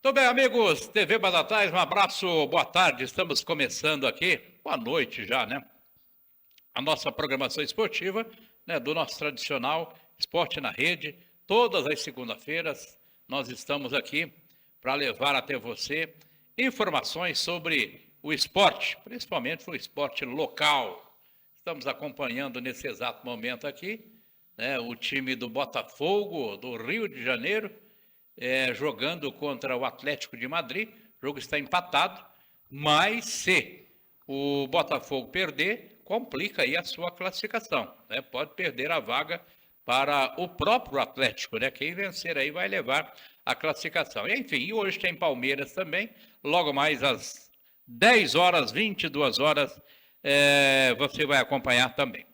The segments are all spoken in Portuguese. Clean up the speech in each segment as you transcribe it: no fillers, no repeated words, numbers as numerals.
Tudo bem, amigos, TV Batatais, um abraço, boa tarde, estamos começando aqui, boa noite já, né? A nossa programação esportiva, né, do nosso tradicional Esporte na Rede, todas as segundas-feiras nós estamos aqui para levar até você informações sobre o esporte, principalmente o esporte local. Estamos acompanhando nesse exato momento aqui, né, o time do Botafogo, do Rio de Janeiro, jogando contra o Atlético de Madrid. O jogo está empatado, mas se o Botafogo perder, complica aí a sua classificação, né? Pode perder a vaga para o próprio Atlético, né? Quem vencer aí vai levar a classificação. Enfim, e hoje tem Palmeiras também, logo mais às 10 horas, 22 horas, você vai acompanhar também.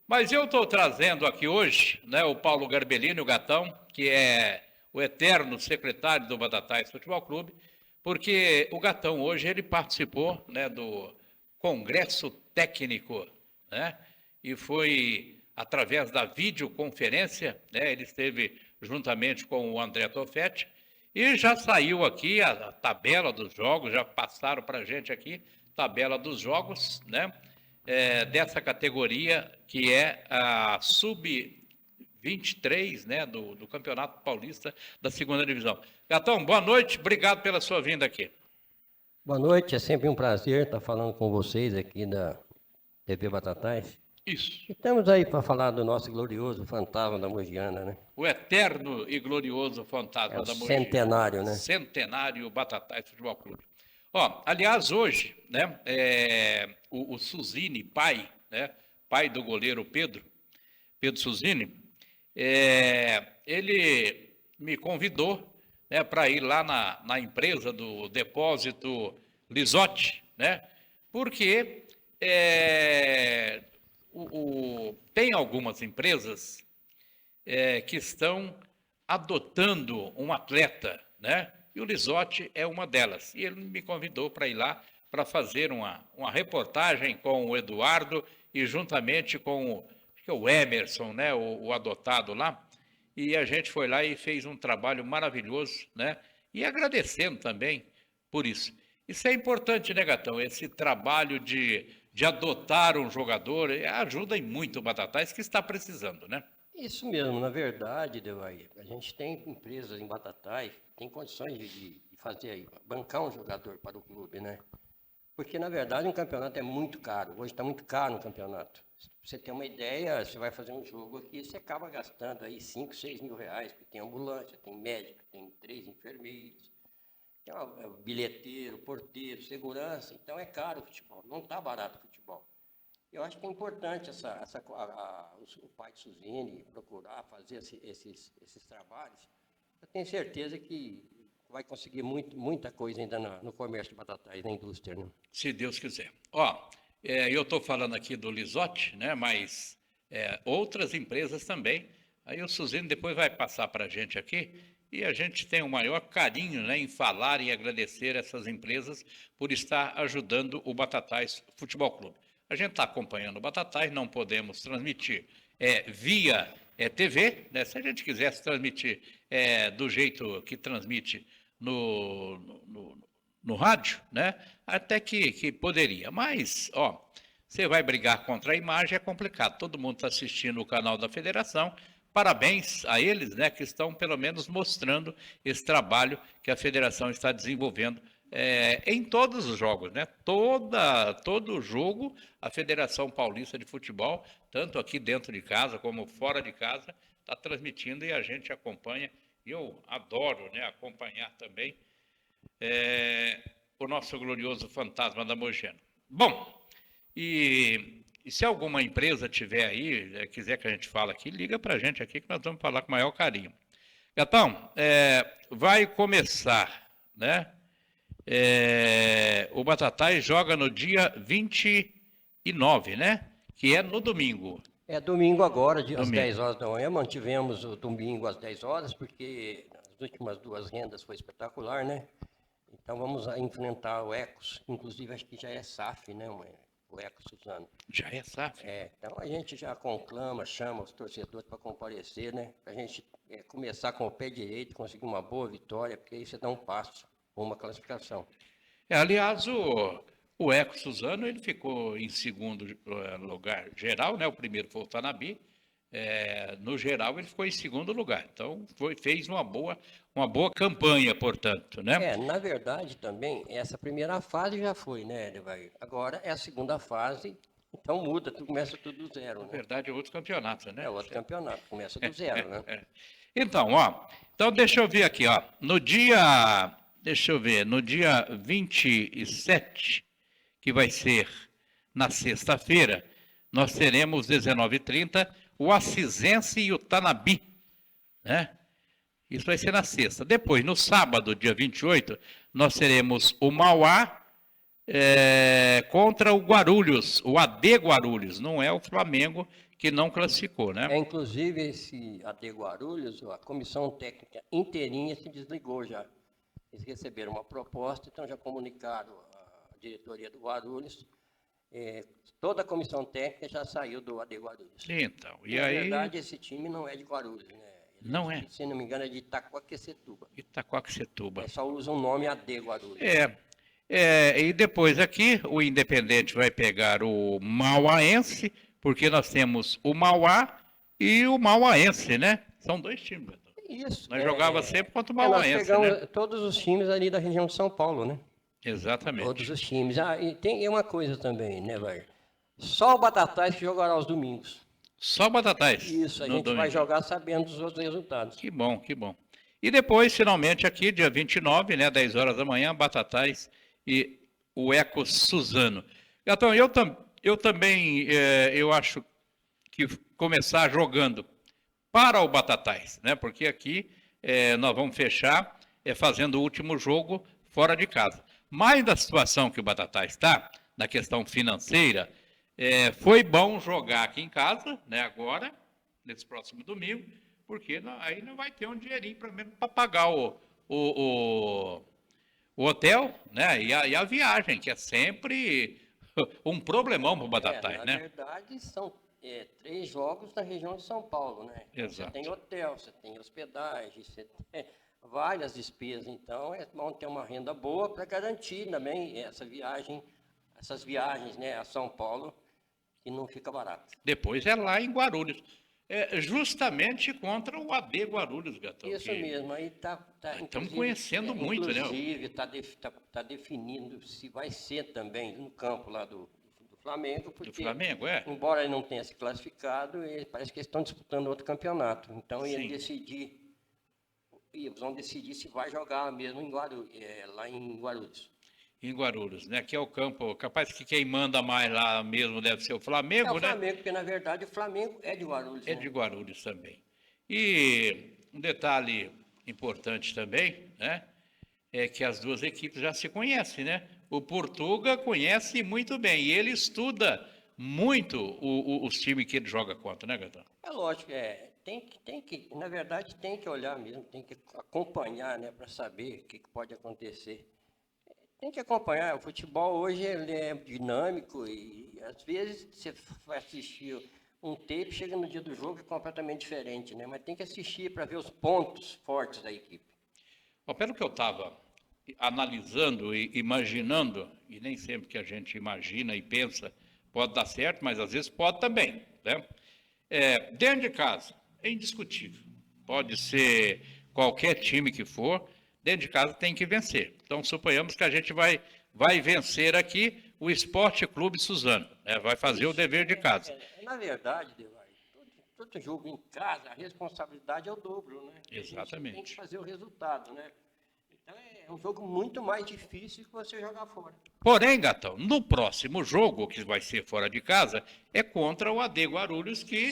Mas eu estou trazendo aqui hoje, né, o Paulo Garbellini, o Gatão, que é o eterno secretário do Batatais Futebol Clube, porque o Gatão hoje ele participou, né, do Congresso Técnico, né, e foi através da videoconferência, né, ele esteve juntamente com o André Toffetti, e já saiu aqui a tabela dos jogos, já passaram para a gente aqui, tabela dos jogos, né, dessa categoria que é a Sub-23, né, do Campeonato Paulista da Segunda Divisão. Gatão, boa noite, obrigado pela sua vinda aqui. Boa noite, é sempre um prazer estar falando com vocês aqui da TV Batatais. Isso. Estamos aí para falar do nosso glorioso fantasma da Mogiana, né? O eterno e glorioso fantasma da Mogi. Centenário, né? Centenário Batatais Futebol Clube. Ó, aliás, hoje, né, o Suzini, pai, né, pai do goleiro Pedro Suzini, ele me convidou, né, para ir lá na empresa do Depósito Lisotti, né, porque tem algumas empresas que estão adotando um atleta, né? E o Lisotti é uma delas. E ele me convidou para ir lá para fazer uma reportagem com o Eduardo e juntamente com o Emerson, né? O adotado lá. E a gente foi lá e fez um trabalho maravilhoso, né? E agradecendo também por isso. Isso é importante, né, Gatão? Esse trabalho de adotar um jogador ajuda em muito o Batatais, que está precisando, né? Isso mesmo, na verdade, Devair, a gente tem empresas em Batatais, tem condições de fazer aí, bancar um jogador para o clube, né? Porque, na verdade, um campeonato é muito caro. Hoje está muito caro um campeonato. Pra você ter uma ideia, você vai fazer um jogo aqui, você acaba gastando aí 5, 6 mil reais, porque tem ambulância, tem médico, tem 3 enfermeiros, tem bilheteiro, porteiro, segurança. Então é caro o futebol, não está barato o futebol. Eu acho que é importante o pai de Suzini procurar fazer esses trabalhos. Eu tenho certeza que vai conseguir muita coisa ainda no comércio de batatais, na indústria, né? Se Deus quiser. Ó, eu estou falando aqui do Lisotti, né? Mas outras empresas também. Aí o Suzino depois vai passar para a gente aqui e a gente tem o maior carinho, né, em falar e agradecer essas empresas por estar ajudando o Batatais Futebol Clube. A gente está acompanhando o Batatais, não podemos transmitir via TV, né? Se a gente quisesse transmitir do jeito que transmite no rádio, né? Até que poderia. Mas, ó, você vai brigar contra a imagem, é complicado. Todo mundo está assistindo o canal da federação. Parabéns a eles, né, que estão pelo menos mostrando esse trabalho que a federação está desenvolvendo em todos os jogos, né? Todo jogo, a Federação Paulista de Futebol, tanto aqui dentro de casa como fora de casa, está transmitindo e a gente acompanha. E eu adoro, né, acompanhar também o nosso glorioso fantasma da Mogiana. Bom, e se alguma empresa tiver aí, quiser que a gente fale aqui, liga para a gente aqui que nós vamos falar com o maior carinho. Gatão, vai começar, né? O Batatais joga no dia 29, né? Que é no domingo. É domingo agora, às 10 horas da manhã, mantivemos o domingo às 10 horas, porque as últimas 2 rendas foi espetacular, né? Então vamos enfrentar o Ecos, inclusive acho que já é SAF, né? o Eco Suzano. Já é SAF. Então a gente já conclama, chama os torcedores para comparecer, né? Para a gente começar com o pé direito, conseguir uma boa vitória, porque aí você dá um passo, uma classificação. Aliás, o Eco Suzano, ele ficou em segundo lugar geral, né? O primeiro foi o Tanabi. No geral, ele ficou em segundo lugar. Então, fez uma boa campanha, portanto, né? Na verdade, também, essa primeira fase já foi, né, Edevair? Agora é a segunda fase, então muda, começa tudo do zero, Na né? verdade, é outro campeonato, né? É outro campeonato, começa do zero, né? Então, deixa eu ver aqui, no dia 27, que vai ser na sexta-feira, nós teremos 19h30 o Assisense e o Tanabi, né? Isso vai ser na sexta. Depois, no sábado, dia 28, nós teremos o Mauá contra o Guarulhos, o AD Guarulhos, não é o Flamengo que não classificou, né? Inclusive, esse AD Guarulhos, a comissão técnica inteirinha se desligou já. Eles receberam uma proposta, então já comunicaram a diretoria do Guarulhos. Toda a comissão técnica já saiu do AD Guarulhos. Então, e Na aí... verdade, esse time não é de Guarulhos, né? Não é? Se não me engano, é de Itaquaquecetuba. Itaquaquecetuba. Só usa o nome AD Guarulhos. E depois aqui, o Independente vai pegar o Mauaense, porque nós temos o Mauá e o Mauaense, né? São dois times. Isso. Nós jogava sempre contra o Nós Mauaense, pegamos né? todos os times ali da região de São Paulo, né? Exatamente. Todos os times. E tem uma coisa também, né, Vair? Só o Batatais que jogará aos domingos. Só Batatais. Isso, a gente vai jogar sabendo dos outros resultados. Que bom, que bom. E depois, finalmente, aqui, dia 29, né, 10 horas da manhã, Batatais e o Eco Suzano. Gatão, eu também, eu acho que começar jogando para o Batatais, né, porque aqui nós vamos fechar fazendo o último jogo fora de casa. Mas da situação que o Batatais está, na questão financeira, foi bom jogar aqui em casa, né, agora, nesse próximo domingo, porque aí não vai ter um dinheirinho para pagar o hotel, né, e a viagem, que é sempre um problemão para o Batatais, né? Na verdade, são 3 jogos na região de São Paulo, né? Exato. Você tem hotel, você tem hospedagem, você tem várias despesas, então é bom ter uma renda boa para garantir também essas viagens, né, a São Paulo, que não fica barato. Depois é lá em Guarulhos. Justamente contra o AD Guarulhos, Gatão. Isso mesmo, aí estamos conhecendo muito, né? Inclusive, está definindo se vai ser também no campo lá do Flamengo, porque, do Flamengo, embora ele não tenha se classificado, parece que eles estão disputando outro campeonato. Então, eles vão decidir se vai jogar mesmo lá em Guarulhos. Em Guarulhos, né? Que é o campo, capaz que quem manda mais lá mesmo deve ser o Flamengo, né? É o Flamengo, porque na verdade o Flamengo é de Guarulhos. É de Guarulhos também. E um detalhe importante também, né? É que as duas equipes já se conhecem, né? O Portuga conhece muito bem e ele estuda muito os times que ele joga contra, né, Gatão? É lógico, na verdade tem que olhar mesmo, tem que acompanhar, né, para saber o que pode acontecer. Tem que acompanhar. O futebol hoje ele é dinâmico e às vezes você vai assistir um tape, chega no dia do jogo é completamente diferente, né? Mas tem que assistir para ver os pontos fortes da equipe. Pelo que eu estava analisando e imaginando, e nem sempre que a gente imagina e pensa pode dar certo, mas às vezes pode também, né? Dentro de casa, é indiscutível. Pode ser qualquer time que for, dentro de casa tem que vencer. Então, suponhamos que a gente vai vencer aqui o Esporte Clube Suzano, né? Vai fazer o dever de casa. Na verdade, todo jogo em casa, a responsabilidade é o dobro, né? Exatamente. A gente tem que fazer o resultado, né? Então, é um jogo muito mais difícil que você jogar fora. Porém, Gatão, no próximo jogo, que vai ser fora de casa, é contra o AD Guarulhos, que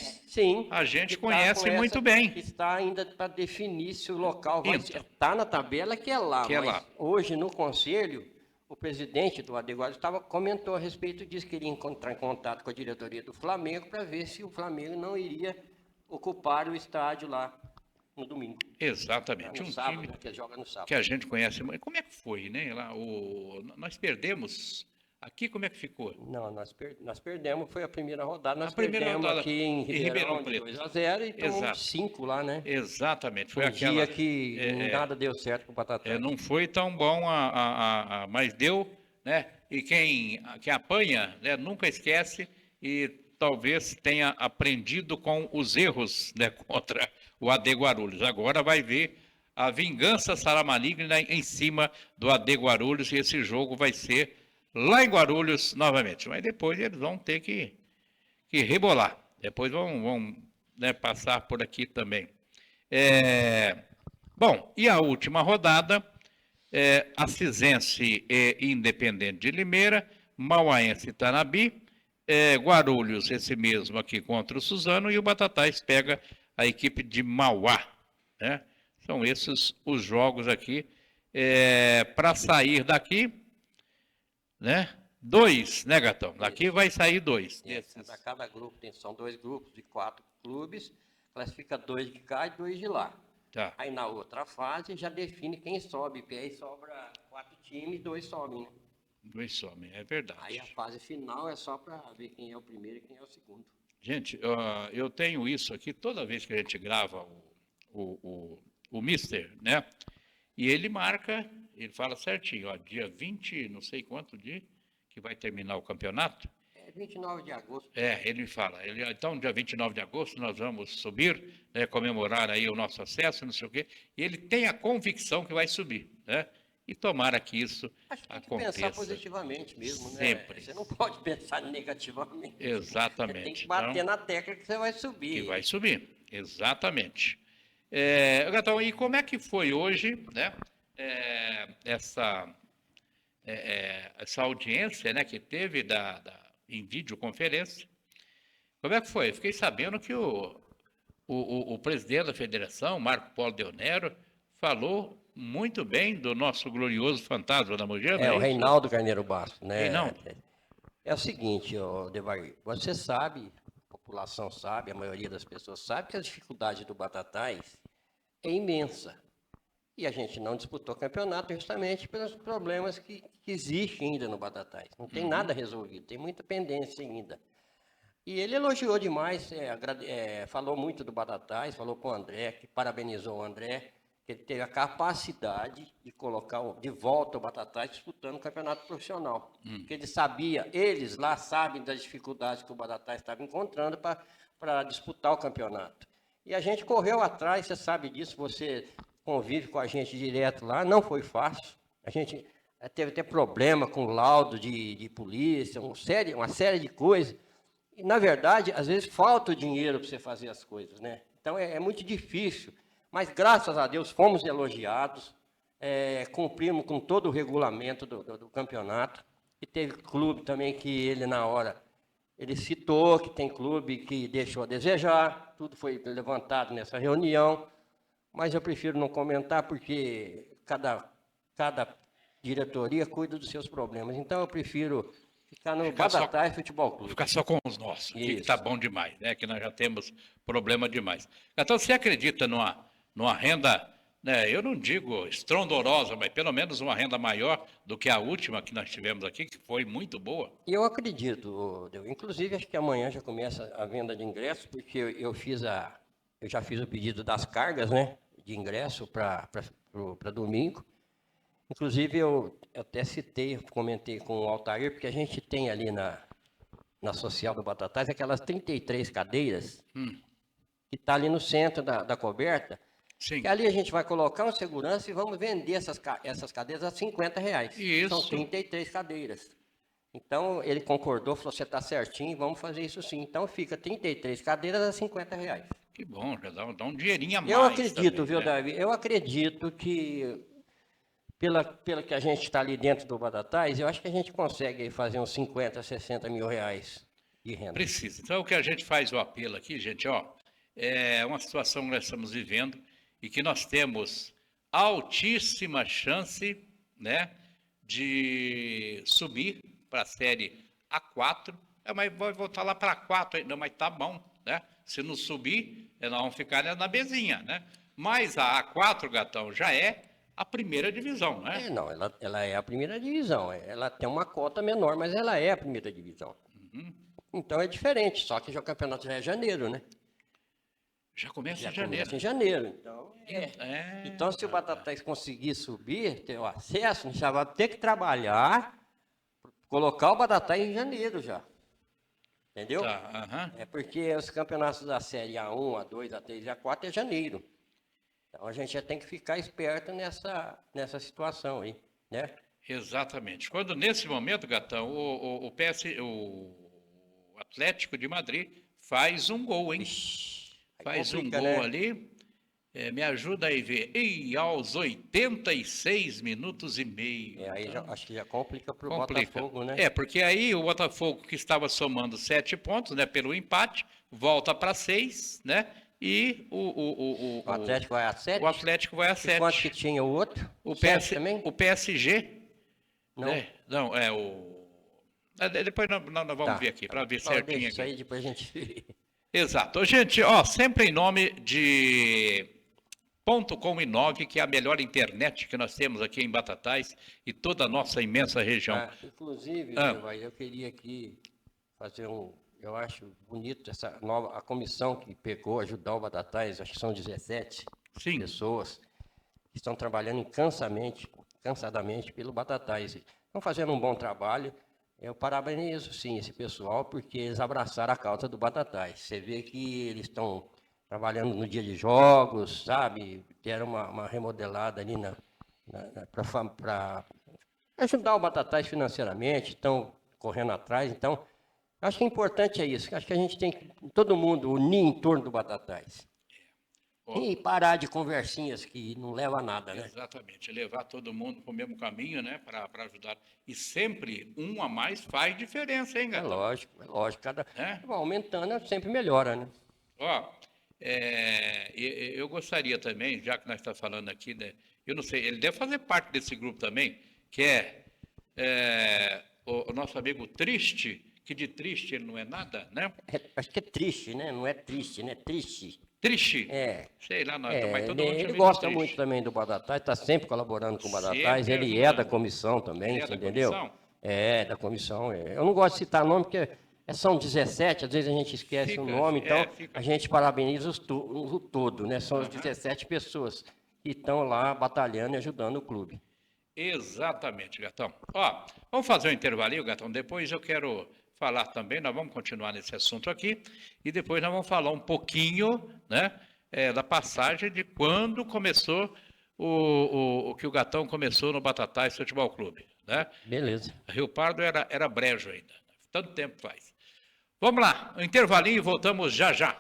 a gente conhece muito bem. Está ainda para definir se o local vai ser. Está na tabela que é lá. Hoje, no conselho, o presidente do AD Guarulhos comentou a respeito disso, que iria entrar em contato com a diretoria do Flamengo para ver se o Flamengo não iria ocupar o estádio lá no domingo. Exatamente. No sábado, time que joga no sábado. Que a gente conhece. Como é que foi, né? Nós perdemos Aqui como é que ficou? Não, nós perdemos, foi a primeira rodada, nós A primeira perdemos rodada aqui em Ribeirão de Preto. 2-0 e tomamos Exato. 5 lá, né? Exatamente. Foi Um aquela. dia que nada deu certo pro Batatais. Não foi tão bom, mas deu, né? E quem apanha, né, nunca esquece e talvez tenha aprendido com os erros, né, contra o AD Guarulhos. Agora vai ver a vingança será maligna em cima do AD Guarulhos e esse jogo vai ser lá em Guarulhos novamente. Mas depois eles vão ter que rebolar. Depois vão né, passar por aqui também. Bom, e a última rodada, Acisense e Independente de Limeira, Mauaense e Tanabi, Guarulhos, esse mesmo aqui contra o Suzano, e o Batatais pega a equipe de Mauá. Né? São esses os jogos aqui. Para sair daqui, né? 2, né, Gatão? Daqui vai sair 2. Cada grupo são 2 grupos de 4 clubes, classifica 2 de cá e 2 de lá. Tá. Aí na outra fase já define quem sobe, porque aí sobra 4 times, 2 sobem, né? 2 somem, é verdade. Aí a fase final é só para ver quem é o primeiro e quem é o segundo. Gente, eu tenho isso aqui toda vez que a gente grava o Mister, né? E ele marca, ele fala certinho, ó, dia 20, não sei quanto dia, que vai terminar o campeonato. 29 de agosto. Ele fala, então dia 29 de agosto nós vamos subir, né, comemorar aí o nosso acesso, não sei o quê, e ele tem a convicção que vai subir, né? E tomara que isso Acho que tem aconteça. que pensar positivamente mesmo, né? Sempre. Você não pode pensar negativamente. Exatamente. Você tem que bater na tecla que você vai subir. Que vai subir, exatamente. Gatão, e como é que foi hoje, né, essa audiência, né, que teve em videoconferência? Como é que foi? Fiquei sabendo que o presidente da federação, Marco Polo Del Nero, falou muito bem do nosso glorioso fantasma da Mogiana. O Reinaldo Carneiro Bastos, né? Reinaldo. É o seguinte, Devair, você sabe, a população sabe, a maioria das pessoas sabe que a dificuldade do Batatais é imensa. E a gente não disputou campeonato justamente pelos problemas que existem ainda no Batatais. Não tem nada resolvido, tem muita pendência ainda. E ele elogiou demais, falou muito do Batatais, falou com o André, que parabenizou o André, que ele teve a capacidade de colocar de volta o Batatais disputando o campeonato profissional. Porque eles lá sabem das dificuldades que o Batatais estava encontrando para disputar o campeonato. E a gente correu atrás, você sabe disso, você convive com a gente direto lá, não foi fácil. A gente teve até problema com laudo de polícia, uma série de coisas. E, na verdade, às vezes falta o dinheiro para você fazer as coisas, né? Então é muito difícil. Mas, graças a Deus, fomos elogiados, cumprimos com todo o regulamento do campeonato. E teve clube também que ele, na hora, ele citou que tem clube que deixou a desejar, tudo foi levantado nessa reunião, mas eu prefiro não comentar porque cada diretoria cuida dos seus problemas. Então, eu prefiro ficar no Batatais Futebol Clube. Ficar só com os nossos, que está bom demais, né? Que nós já temos problema demais. Então, você acredita numa renda, né, eu não digo estrondorosa, mas pelo menos uma renda maior do que a última que nós tivemos aqui, que foi muito boa? Eu acredito, inclusive acho que amanhã já começa a venda de ingressos, porque eu já fiz o pedido das cargas, né, de ingresso para domingo. Inclusive eu até comentei com o Altair, porque a gente tem ali na Social do Batatais aquelas 33 cadeiras que está ali no centro da coberta. Sim. Que ali a gente vai colocar um segurança e vamos vender essas cadeiras a R$50. Isso. São 33 cadeiras. Então, ele concordou, falou, você está certinho, vamos fazer isso sim. Então, fica 33 cadeiras a R$50. Que bom, já dá um dinheirinho a mais. Eu acredito, também, viu, né? Davi? Eu acredito que, pela que a gente está ali dentro do Batatais, eu acho que a gente consegue fazer uns 50, 60 mil reais de renda. Precisa. Então, o que a gente faz o apelo aqui, gente, é uma situação que nós estamos vivendo e que nós temos altíssima chance, né, de subir para a série A4, mas vai voltar lá para A4 ainda, mas tá bom, né? Se não subir, nós vamos ficar na Bzinha, né? Mas a A4, Gatão, já é a primeira divisão, né? Não, ela é a primeira divisão. Ela tem uma cota menor, mas ela é a primeira divisão. Então é diferente, só que já o campeonato já é janeiro, né? Já começa Já em janeiro. começa em janeiro. Então, É, então se o Batatais conseguir subir, ter o acesso, já vai ter que trabalhar, colocar o Batatais em janeiro já. Entendeu? tá, aham. É porque os campeonatos da série A1, A2, A3 e A4 é janeiro. Então a gente já tem que ficar esperto nessa situação aí, né? Exatamente. Quando nesse momento, Gatão, o Atlético de Madrid faz um gol, hein? Aí Faz complica, um gol né? ali. Me ajuda aí a ver. E aos 86 minutos e meio. Aí acho que já complica para o Complica. Botafogo, né? Porque aí o Botafogo, que estava somando 7 pontos, né, pelo empate, volta para 6, né? E O Atlético vai a 7? o Atlético vai a E quanto 7. que tinha o outro? O, Sete também? o PSG. Não. Né? Não, é o. Depois nós vamos Tá. ver aqui, para ver Fala certinho disso aqui. aí, depois a gente vê. Exato. Ô, gente, ó, sempre em nome de .com e Nog, que é a melhor internet que nós temos aqui em Batatais e toda a nossa imensa região. Inclusive, Ah. eu queria aqui fazer eu acho bonito a comissão que pegou, ajudar o Batatais, acho que são 17 Sim. pessoas que estão trabalhando cansadamente pelo Batatais. Estão fazendo um bom trabalho. Eu parabenizo, sim, esse pessoal, porque eles abraçaram a causa do Batatais. Você vê que eles estão trabalhando no dia de jogos, sabe? Deram uma remodelada ali para ajudar o Batatais financeiramente, estão correndo atrás. Então, acho que o importante é isso. Acho que a gente tem que, todo mundo, unir em torno do Batatais. E parar de conversinhas que não levam a nada, né? Exatamente, levar todo mundo para o mesmo caminho, né, para ajudar. E sempre um a mais faz diferença, hein, É Gatão? lógico. Cada É? aumentando sempre melhora, né? Ó, eu gostaria também, já que nós estamos falando aqui, né, eu não sei, ele deve fazer parte desse grupo também, que é o nosso amigo Triste, que de triste ele não é nada, né? Acho que é triste, né? Não é triste, né? Triste. Triste. É. Sei lá, nós, mas todo mundo chama Ele de gosta Triste. muito também do Batatais, está sempre colaborando com o Batatais. Sempre Ele é ajudando. da comissão também, Ele é você da entendeu? comissão? É, da comissão. Eu não gosto de citar nome, porque são 17, às vezes a gente esquece o nome, então fica. a gente parabeniza o todo, né? São as 17 pessoas que estão lá batalhando e ajudando o clube. Exatamente, Gatão. Ó, vamos fazer um intervalinho, Gatão. Depois eu quero falar também, nós vamos continuar nesse assunto aqui, e depois nós vamos falar um pouquinho, né, da passagem de quando começou o que o Gatão começou no Batatais Futebol Clube, né? Beleza. Rio Pardo era brejo ainda, tanto tempo faz. Vamos lá, um intervalinho e voltamos já já.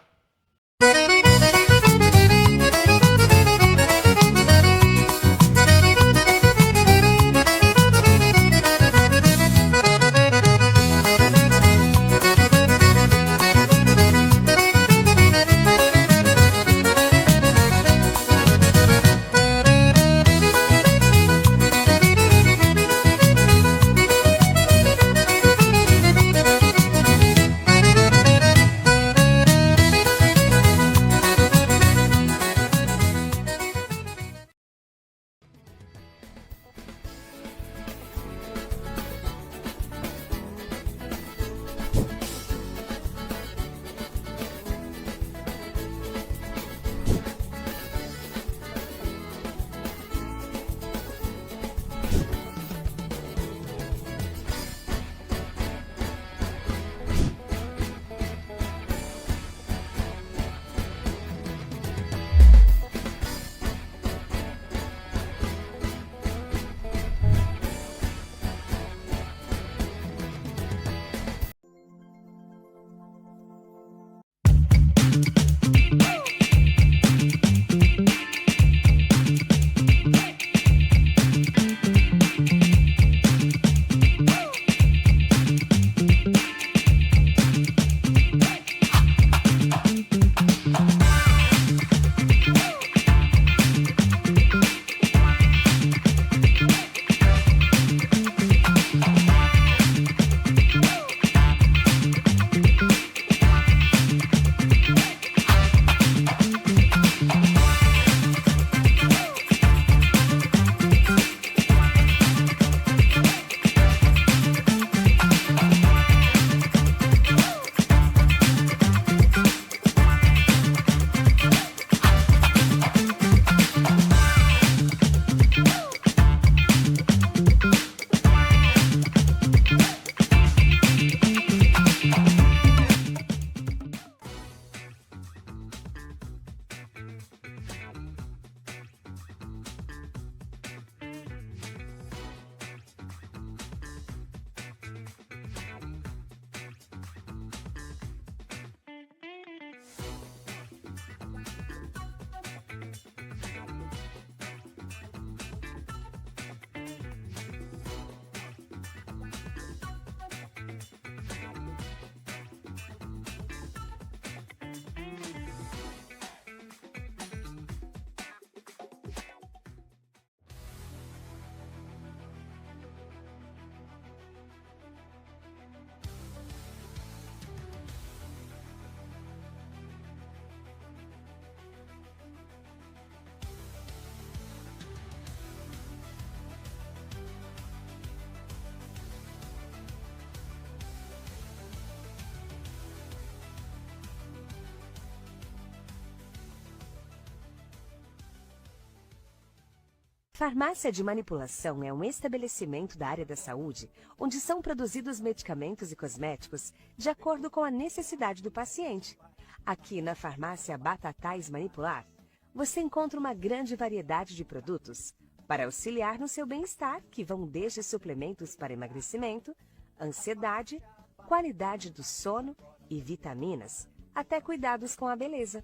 Farmácia de Manipulação é um estabelecimento da área da saúde onde são produzidos medicamentos e cosméticos de acordo com a necessidade do paciente. Aqui na Farmácia Batatais Manipular, você encontra uma grande variedade de produtos para auxiliar no seu bem-estar, que vão desde suplementos para emagrecimento, ansiedade, qualidade do sono e vitaminas, até cuidados com a beleza.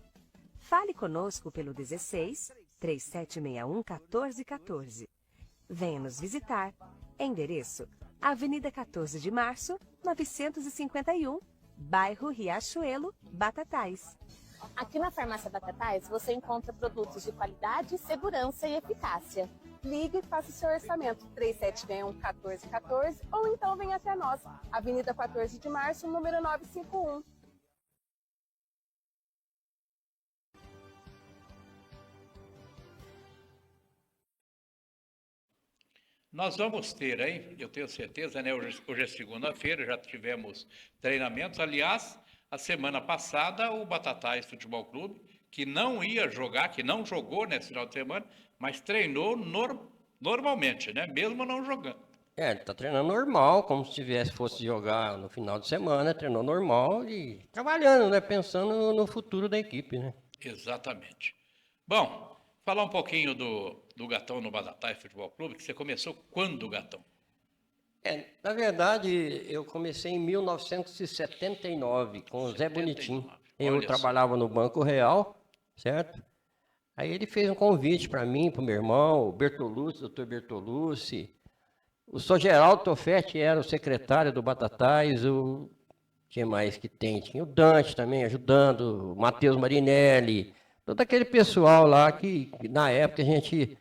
Fale conosco pelo 16 3761 1414. Venha nos visitar. Endereço: Avenida 14 de Março, 951, bairro Riachuelo, Batatais. Aqui na Farmácia Batatais você encontra produtos de qualidade, segurança e eficácia. Ligue e faça o seu orçamento 3761 1414 ou então venha até nós, Avenida 14 de Março, número 951. Nós vamos ter aí, eu tenho certeza, né? Hoje é segunda-feira, já tivemos treinamentos. Aliás, a semana passada, o Batatais Futebol Clube, que não ia jogar, que não jogou nesse final de semana, mas treinou normalmente, né? Mesmo não jogando. Ele tá treinando normal, como se fosse jogar no final de semana, treinou normal e trabalhando, né? Pensando no futuro da equipe, né? Exatamente. Bom, falar um pouquinho do Gatão no Batatais Futebol Clube, que você começou quando, Gatão? Na verdade, eu comecei em 1979 com o Zé Bonitinho. 79. Eu Olha só. trabalhava no Banco Real, certo? Aí ele fez um convite para mim, para o meu irmão, o Bertolucci, doutor Bertolucci. O Sr. Geraldo Toffetti era o secretário do Batatais, o que mais que tem? Tinha o Dante também ajudando, o Matheus Marinelli, todo aquele pessoal lá que na época a gente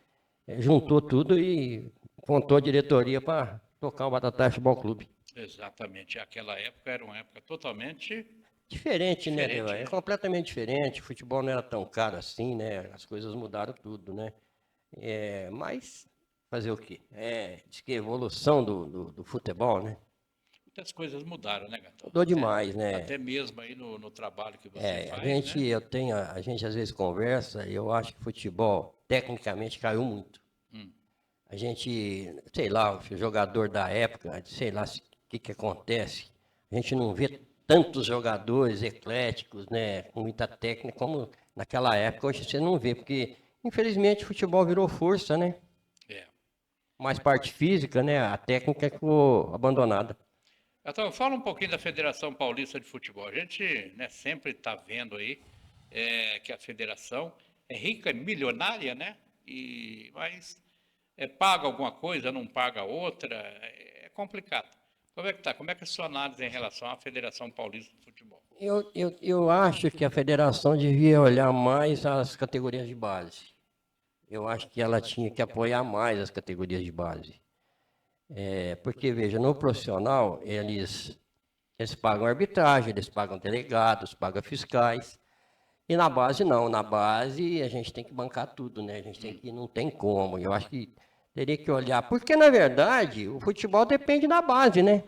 juntou tudo e montou a diretoria para tocar o Batatais Futebol Clube. Exatamente. Aquela época era uma época totalmente Diferente, né, Diferente, Deva? É né? completamente diferente. O futebol não era tão caro assim, né? As coisas mudaram tudo, né? Mas fazer o quê? Diz que a evolução do futebol, né? muitas coisas mudaram, né, Gatão? Mudou demais, né? Até mesmo aí no trabalho que você A faz, gente, né? a gente às vezes conversa e eu acho que o futebol tecnicamente caiu muito. A gente, sei lá, o jogador da época, sei lá o que acontece. A gente não vê tantos jogadores ecléticos, né, com muita técnica como naquela época. Hoje você não vê, porque infelizmente o futebol virou força, né? É. Mais parte física, né? A técnica ficou abandonada. Então, fala um pouquinho da Federação Paulista de Futebol. A gente, né, sempre está vendo aí que a federação é rica, é milionária, né? Mas paga alguma coisa, não paga outra, é complicado. Como é que tá? Como é que é a sua análise em relação à Federação Paulista de Futebol? Eu acho que a federação devia olhar mais as categorias de base. Eu acho que ela tinha que apoiar mais as categorias de base. Porque, veja, no profissional, eles pagam arbitragem, eles pagam delegados, pagam fiscais. E na base, não. Na base, a gente tem que bancar tudo, né? A gente tem que, não tem como. Eu acho que teria que olhar. Porque, na verdade, o futebol depende da base, né?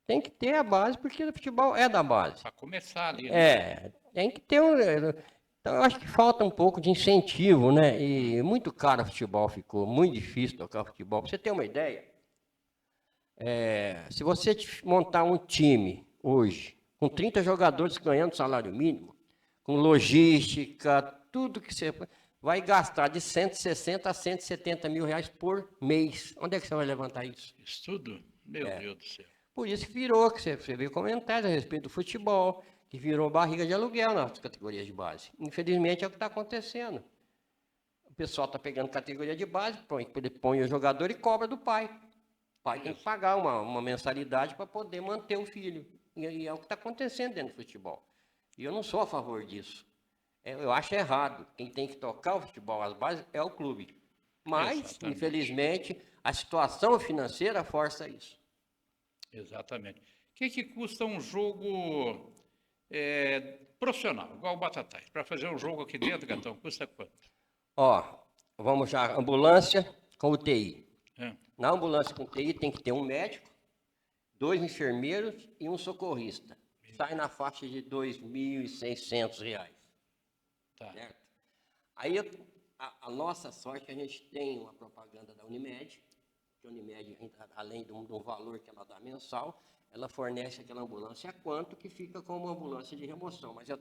Tem que ter a base, porque o futebol é da base. Para começar ali, né? Tem que ter um. Então, eu acho que falta um pouco de incentivo, né? E muito caro o futebol ficou, muito difícil tocar futebol. Pra você ter uma ideia, se você montar um time hoje, com 30 jogadores ganhando salário mínimo, com logística, tudo que você vai gastar de 160 a 170 mil reais por mês. Onde é que você vai levantar isso? Isso tudo? Meu Deus do céu. Por isso que virou, que você veio comentários a respeito do futebol, que virou barriga de aluguel nas categorias de base. Infelizmente é o que está acontecendo. O pessoal está pegando categoria de base, ele põe o jogador e cobra do pai. O pai tem que pagar uma mensalidade para poder manter o filho. E é o que está acontecendo dentro do futebol. E eu não sou a favor disso. Eu acho errado. Quem tem que tocar o futebol às bases é o clube. Mas, Exatamente. infelizmente, a situação financeira força isso. Exatamente. O que custa um jogo profissional, igual o Batatais? Para fazer um jogo aqui dentro, Gatão, custa quanto? Vamos já, ambulância com UTI. É. Na ambulância com UTI tem que ter um médico, 2 enfermeiros e um socorrista. Sai na faixa de R$ 2.600. Tá. Certo? Aí a nossa sorte é que a gente tem uma propaganda da Unimed, que a Unimed, além do valor que ela dá mensal, ela fornece aquela ambulância a quanto que fica como uma ambulância de remoção, mas a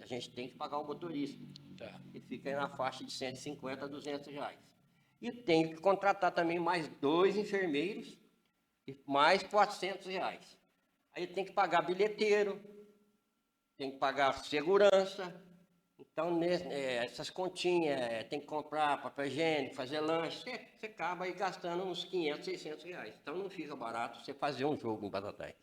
gente tem que pagar o motorista, Tá. que fica aí na faixa de 150 a 200 reais. E tem que contratar também mais 2 enfermeiros e mais 400 reais. Aí tem que pagar bilheteiro, tem que pagar segurança. Então, essas continhas, tem que comprar papel higiênico, fazer lanche, você acaba aí gastando uns 500, 600 reais. Então, não fica barato você fazer um jogo em Batatais.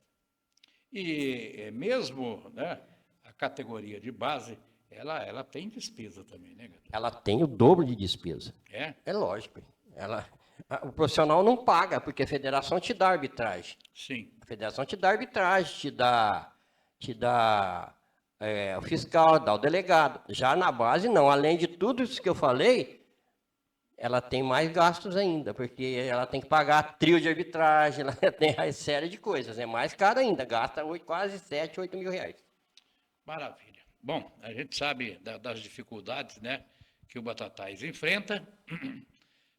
E mesmo, né, a categoria de base, ela tem despesa também, né, Gatão? Ela tem o dobro de despesa. É? É lógico. O profissional não paga, porque a federação te dá arbitragem. Sim. A federação te dá arbitragem, te dá o fiscal, dá o delegado. Já na base, não. Além de tudo isso que eu falei, ela tem mais gastos ainda, porque ela tem que pagar trio de arbitragem, ela tem uma série de coisas. É mais caro ainda, gasta quase 7, 8 mil reais. Maravilha. Bom, a gente sabe das dificuldades, né, que o Batatais enfrenta,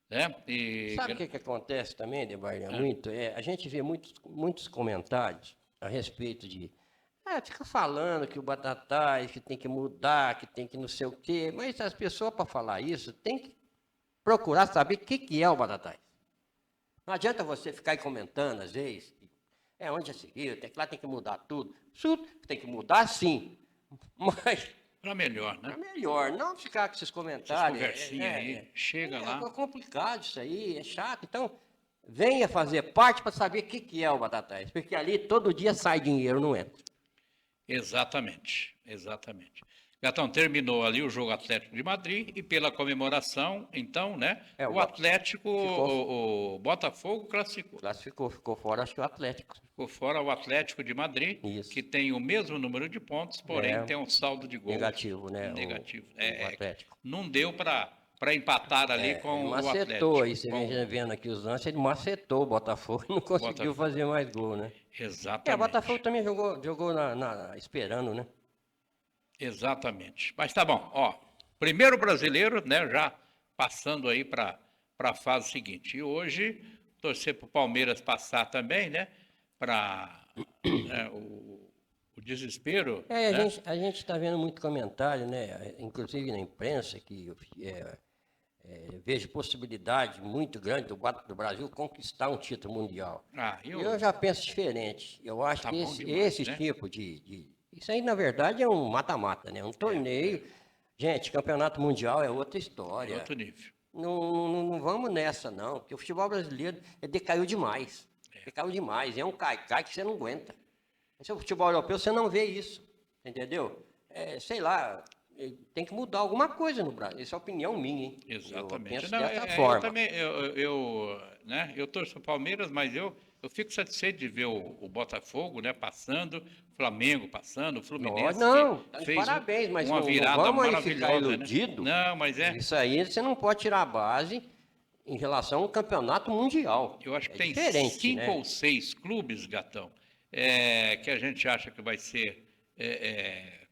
né? E Sabe o que acontece também, Debarnia, muito? A gente vê muitos comentários a respeito de... fica falando que o Batatais, que tem que mudar, que tem que não sei o quê, mas as pessoas, para falar isso, tem que procurar saber o que é o Batatais. Não adianta você ficar aí comentando, às vezes, onde já seguiu, lá tem que mudar tudo. Tudo tem que mudar, sim, mas... para melhor, né? É melhor, não ficar com esses Essas comentários. conversinhas aí, chega lá. É complicado isso aí, é chato. Então, venha fazer parte para saber o que é o Batatais. Porque ali todo dia sai dinheiro, não entra. Exatamente, exatamente. Gatão, terminou ali o jogo Atlético de Madrid e pela comemoração, então, né, o Atlético, o Botafogo classificou. Ficou fora, acho que o Atlético. Ficou fora o Atlético de Madrid, Isso. que tem o mesmo número de pontos, porém tem um saldo de gols negativo, né? negativo. O Atlético. Não deu para empatar ali com o Atlético. Macetou aí, você vendo aqui os lances, ele macetou o Botafogo e não conseguiu fazer mais gol, né? Exatamente. O Botafogo também jogou esperando, né? Exatamente. Mas tá bom, ó. Primeiro brasileiro, né, já passando aí para a fase seguinte. E hoje, torcer para o Palmeiras passar também, né, para o desespero. Né? Né? A gente está vendo muito comentário, né, inclusive na imprensa, que vejo possibilidade muito grande do Brasil conquistar um título mundial. Eu já penso diferente. Eu acho que esse tipo de... Isso aí, na verdade, é um mata-mata, né? Um torneio. Gente, campeonato mundial é outra história. Outro nível. Não vamos nessa, não. Porque o futebol brasileiro decaiu demais. Decaiu demais. É um cai-cai que você não aguenta. Esse é o futebol europeu, você não vê isso. Entendeu? Sei lá, tem que mudar alguma coisa no Brasil. Essa é a opinião minha, hein? Exatamente. Eu penso dessa forma. Eu também, né, eu torço para o Palmeiras, mas eu fico satisfeito de ver o Botafogo, né, passando, o Flamengo passando, o Fluminense. Fez parabéns, mas uma virada não vamos aí ficar iludido. Né? Não, mas isso aí você não pode tirar a base em relação ao campeonato mundial. Eu acho que tem diferente, 5 ou 6 clubes, Gatão, que a gente acha que vai ser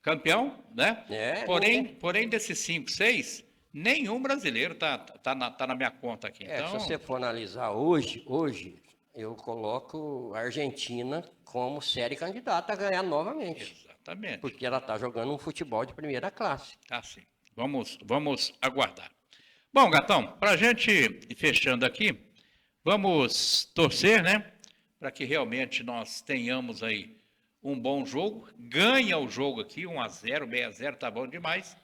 campeão, né? Porém, desses 5, 6, nenhum brasileiro tá na minha conta aqui. Então... Se você for analisar hoje, eu coloco a Argentina como série candidata a ganhar novamente. Exatamente. Porque ela está jogando um futebol de primeira classe. Tá sim. Vamos aguardar. Bom, Gatão, para a gente ir fechando aqui, vamos torcer, né? Para que realmente nós tenhamos aí um bom jogo. Ganha o jogo aqui, 1-0, 6-0, tá bom demais.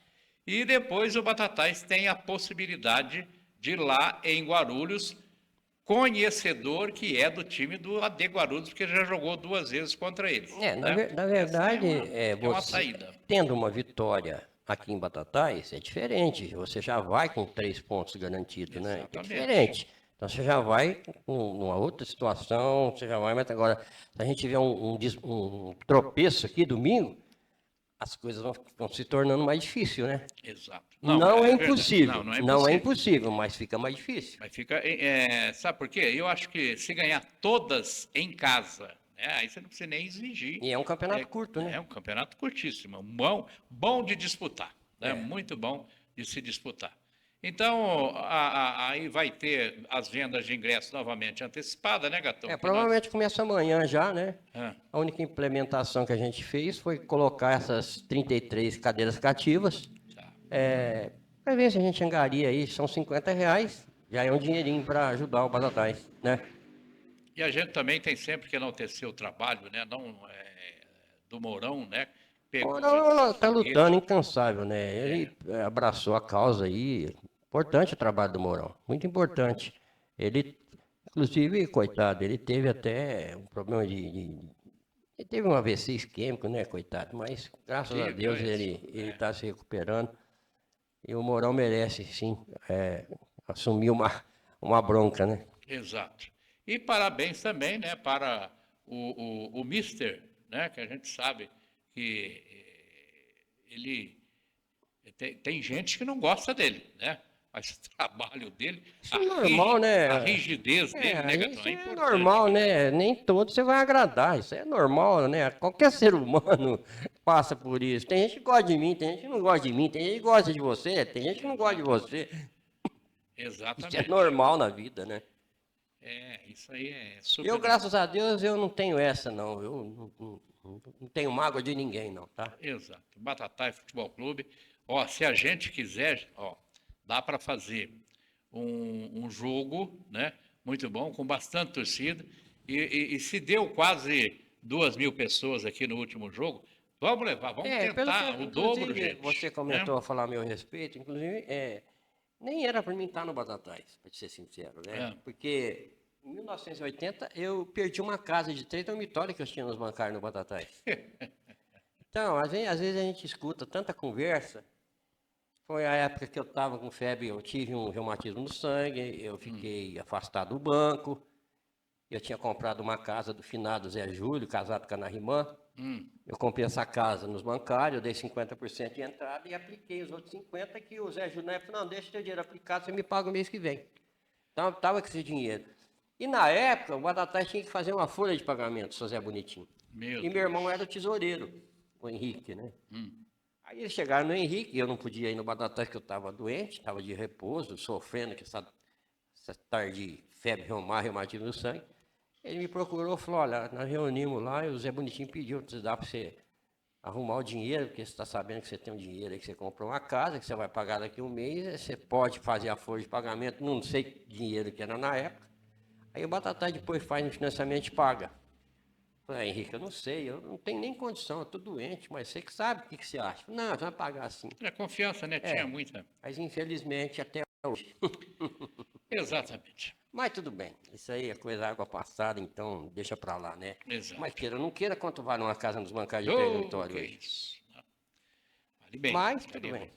E depois o Batatais tem a possibilidade de ir lá em Guarulhos, conhecedor que é do time do AD Guarulhos, porque já jogou 2 vezes contra eles. Na verdade, uma saída. Tendo uma vitória aqui em Batatais, é diferente. Você já vai com 3 pontos garantidos, né? É diferente. Então você já vai numa outra situação, você já vai, mas agora, se a gente tiver um tropeço aqui domingo, as coisas vão se tornando mais difíceis, né? Exato. Não é impossível. Não é impossível, mas fica mais difícil. Mas fica, sabe por quê? Eu acho que se ganhar todas em casa, aí você não precisa nem exigir. E é um campeonato curto, né? É um campeonato curtíssimo, bom de disputar, né? Muito bom de se disputar. Então, aí vai ter as vendas de ingressos novamente antecipadas, né, Gatão? Provavelmente começa amanhã já, né? Ah. A única implementação que a gente fez foi colocar essas 33 cadeiras cativas. Tá. Para ver se a gente angaria aí, são R$50, já é um dinheirinho para ajudar o Batatais, né? E a gente também tem sempre que enaltecer o trabalho, né? Não, do Mourão, né? Mourão está lutando incansável, né? Ele abraçou a causa aí. Importante o trabalho do Mourão, muito importante. Ele, inclusive, coitado, ele teve até um problema ele teve um AVC isquêmico, né, coitado? Mas, graças a Deus, ele está se recuperando. E o Mourão merece, sim, assumir uma bronca, né? Exato. E parabéns também, né, para o Mister, né, que a gente sabe que ele tem gente que não gosta dele, né? Mas o trabalho dele, isso é normal, né? A rigidez dele, né, Gatão? Isso é normal, né? Nem todo você vai agradar, isso é normal, né? Qualquer ser humano passa por isso. Tem gente que gosta de mim, tem gente que não gosta de mim, tem gente que gosta de você, tem gente que não gosta de você. Exatamente. Isso é normal na vida, né? Isso aí é super... Eu, graças a Deus, eu não tenho essa, não. Eu não tenho mágoa de ninguém, não, tá? Exato. Batatais Futebol Clube. Ó, se a gente quiser, ó, dá para fazer um jogo, né, muito bom, com bastante torcida, e se deu quase 2.000 pessoas aqui no último jogo, vamos levar, vamos tentar o dobro, gente. Você comentou a falar a meu respeito, inclusive, nem era para mim estar no Batatais, para ser sincero, né? Porque em 1980 eu perdi uma casa de 3 dormitórios que eu tinha nos bancários no Batatais. Então, às vezes a gente escuta tanta conversa. Foi a época que eu estava com febre, eu tive um reumatismo no sangue, eu fiquei afastado do banco. Eu tinha comprado uma casa do finado Zé Júlio, casado com a Ana Rimã. Eu comprei essa casa nos bancários, eu dei 50% de entrada e apliquei os outros 50% que o Zé Júlio falou, não, deixa o teu dinheiro aplicado, você me paga o mês que vem. Então, eu estava com esse dinheiro. E na época, o Batatais tinha que fazer uma folha de pagamento, seu Zé Bonitinho. E meu irmão era o tesoureiro, o Henrique, né? Aí eles chegaram no Henrique, eu não podia ir no Batatais porque eu estava doente, estava de repouso, sofrendo com essa tarde de febre reumatismo no sangue. Ele me procurou e falou, olha, nós reunimos lá e o Zé Bonitinho pediu para você arrumar o dinheiro, porque você está sabendo que você tem um dinheiro aí, que você comprou uma casa, que você vai pagar daqui um mês, você pode fazer a folha de pagamento, não sei que dinheiro que era na época. Aí o Batatais depois faz no financiamento e paga. Falei, Henrique, eu não sei, eu não tenho nem condição, eu estou doente, mas você que sabe o que você acha. Não, você vai pagar assim. Confiança, né? Tinha muita. Mas infelizmente até hoje. Exatamente. Mas tudo bem, isso aí é coisa água passada, então deixa pra lá, né? Exato. Mas queira ou não queira, quanto vale uma casa nos bancários de território hoje? Isso. Vale bem. Mas tudo bem.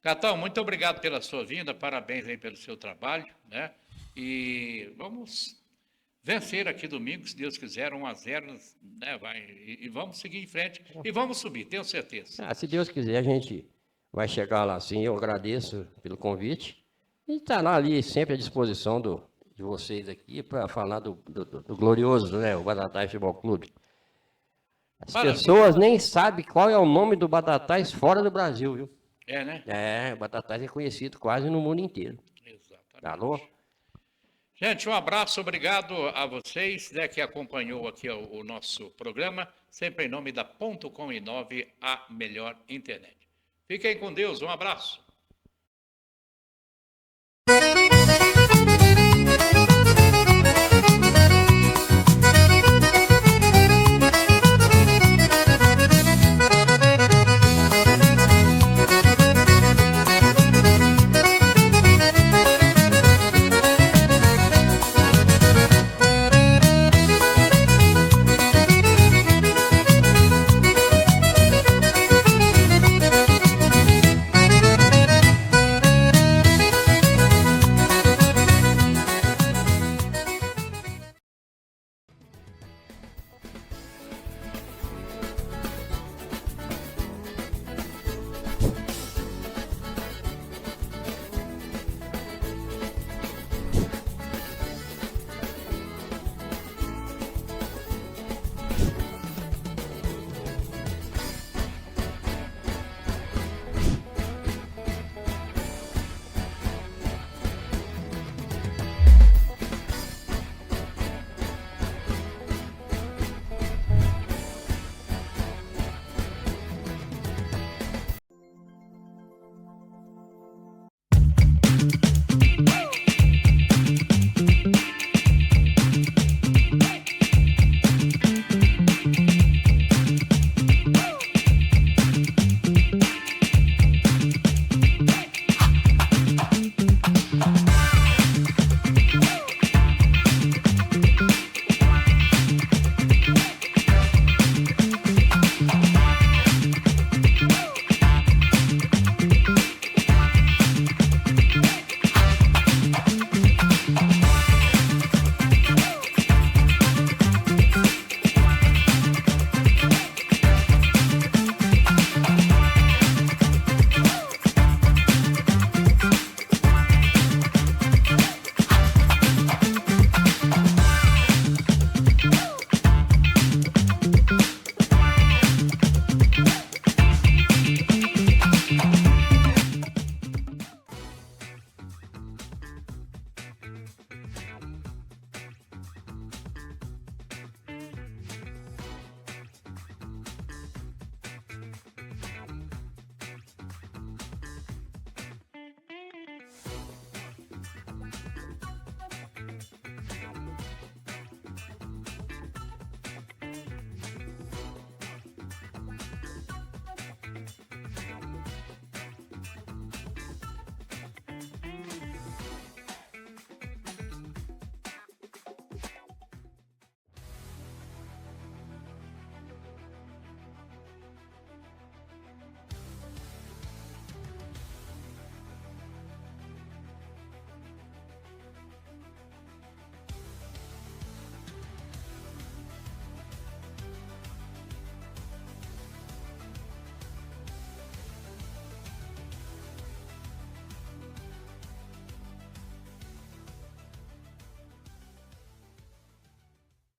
Gatão, muito obrigado pela sua vinda, parabéns aí pelo seu trabalho, né? E vamos vencer aqui domingo, se Deus quiser, 1-0, né? E vamos seguir em frente e vamos subir, tenho certeza. Se Deus quiser, a gente vai chegar lá sim. Eu agradeço pelo convite e está lá ali sempre à disposição de vocês aqui para falar do glorioso, né? O Batatais Futebol Clube. As pessoas nem sabem qual é o nome do Batatais fora do Brasil, viu? Né? O Batatais é conhecido quase no mundo inteiro. Exatamente. Alô? Gente, um abraço, obrigado a vocês, né, que acompanhou aqui o nosso programa, sempre em nome da .com/9, a melhor internet. Fiquem com Deus, um abraço.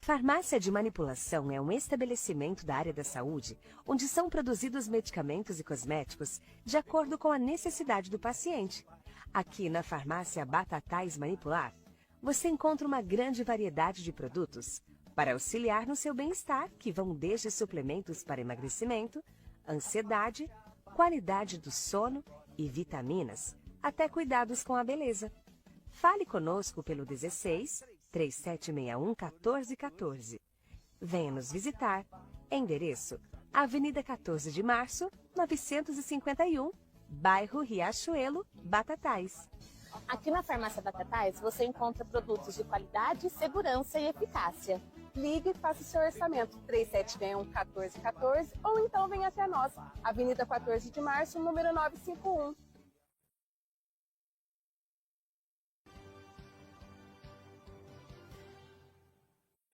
Farmácia de Manipulação é um estabelecimento da área da saúde onde são produzidos medicamentos e cosméticos de acordo com a necessidade do paciente. Aqui na Farmácia Batatais Manipular, você encontra uma grande variedade de produtos para auxiliar no seu bem-estar, que vão desde suplementos para emagrecimento, ansiedade, qualidade do sono e vitaminas, até cuidados com a beleza. Fale conosco pelo 16 3761 1414. Venha nos visitar. Endereço: Avenida 14 de Março, 951, bairro Riachuelo, Batatais. Aqui na Farmácia Batatais você encontra produtos de qualidade, segurança e eficácia. Ligue e faça o seu orçamento 3761 1414 ou então venha até nós, Avenida 14 de Março, número 951.